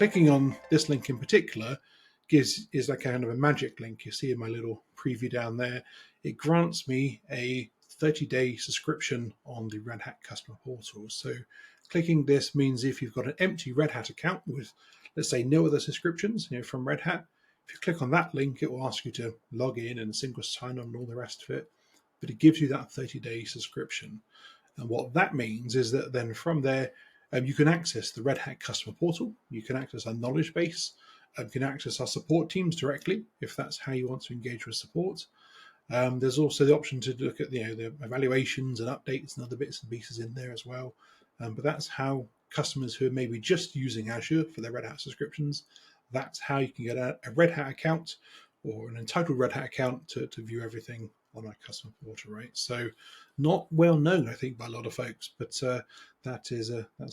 clicking on this link in particular is like kind of a magic link. You see in my little preview down there, it grants me a 30-day subscription on the Red Hat customer portal. So clicking this means if you've got an empty Red Hat account with, let's say, no other subscriptions, from Red Hat, if you click on that link, it will ask you to log in and single sign on and all the rest of it. But it gives you that 30-day subscription. And what that means is that then from there, you can access the Red Hat customer portal. You can access our knowledge base. You can access our support teams directly if that's how you want to engage with support. There's also the option to look at the evaluations and updates and other bits and pieces in there as well. But that's how customers who are maybe just using Azure for their Red Hat subscriptions, that's how you can get a Red Hat account or an entitled Red Hat account to view everything on our customer portal, right? So not well known, I think, by a lot of folks, but that's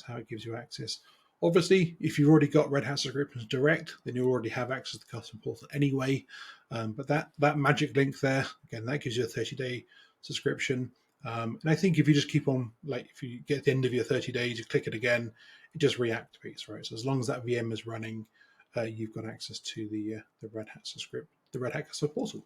how it gives you access. Obviously, if you've already got Red Hat subscriptions direct, then you already have access to the customer portal anyway. But that magic link there, again, that gives you a 30-day subscription. And I think if you just keep on, like if you get the end of your 30 days, you click it again, it just reactivates, right? So as long as that VM is running, you've got access to the Red Hat customer portal.